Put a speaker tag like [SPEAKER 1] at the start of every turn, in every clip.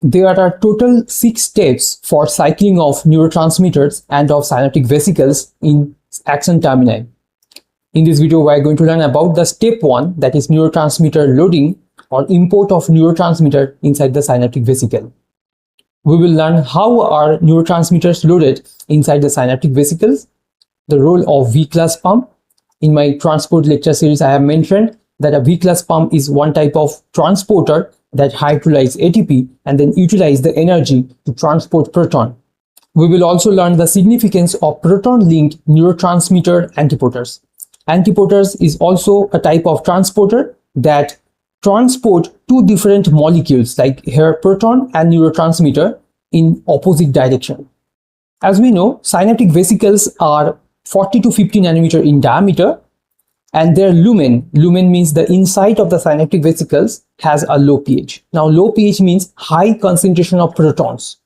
[SPEAKER 1] There are total 6 steps for cycling of neurotransmitters and of synaptic vesicles in Axon termini. In this video, we are going to learn about the step 1, that is neurotransmitter loading or import of neurotransmitter inside the synaptic vesicle. We will learn how are neurotransmitters loaded inside the synaptic vesicles, the role of V-class pump. In my transport lecture series, I have mentioned that a V-class pump is one type of transporter that hydrolyze ATP and then utilize the energy to transport proton. We will also learn the significance of proton-linked neurotransmitter antiporters. Antiporters is also a type of transporter that transport two different molecules like here proton and neurotransmitter in opposite direction. As we know, synaptic vesicles are 40 to 50 nanometer in diameter, and their lumen means the inside of the synaptic vesicles has a low pH. Now low pH means high concentration of protons,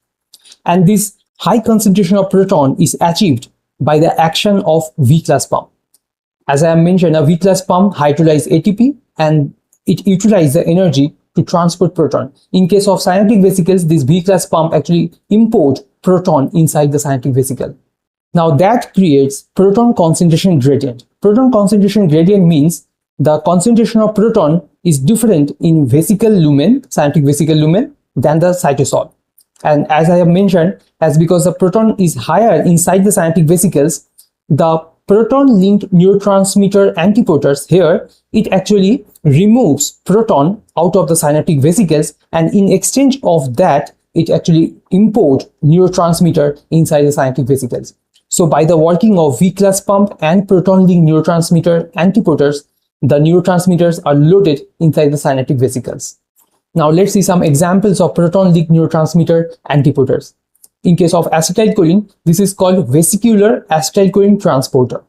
[SPEAKER 1] and this high concentration of proton is achieved by the action of V-class pump. As I have mentioned, a V-class pump hydrolyzes ATP and it utilizes the energy to transport proton. In case of synaptic vesicles, this V-class pump actually import proton inside the synaptic vesicle. Now that creates proton concentration gradient. Proton concentration gradient means the concentration of proton is different in vesicle lumen, synaptic vesicle lumen, than the cytosol. And as I have mentioned, as because the proton is higher inside the synaptic vesicles, the proton-linked neurotransmitter antiporters here, it actually removes proton out of the synaptic vesicles, and in exchange of that, it actually imports neurotransmitter inside the synaptic vesicles. So by the working of V-class pump and proton-linked neurotransmitter antiporters, the neurotransmitters are loaded inside the synaptic vesicles. Now let's see some examples of proton-linked neurotransmitter antiporters. In case of acetylcholine, this is called vesicular acetylcholine transporter.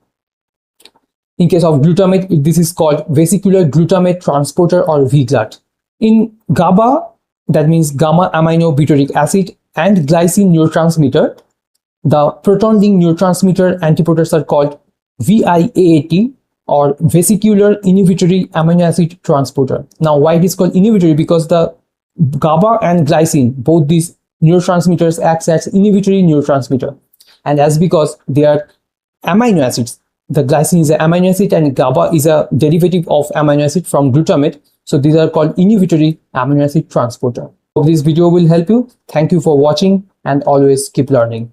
[SPEAKER 1] In case of glutamate, this is called vesicular glutamate transporter or VGLUT. In GABA, that means gamma aminobutyric acid and glycine neurotransmitter, the proton-linked neurotransmitter antiporters are called VIAAT or vesicular inhibitory amino acid transporter. Now why it is called inhibitory? Because the GABA and glycine, both these neurotransmitters acts as inhibitory neurotransmitter, and as because they are amino acids, the glycine is an amino acid and GABA is a derivative of amino acid from glutamate, so these are called inhibitory amino acid transporter. Hope this video will help you. Thank you for watching and always keep learning.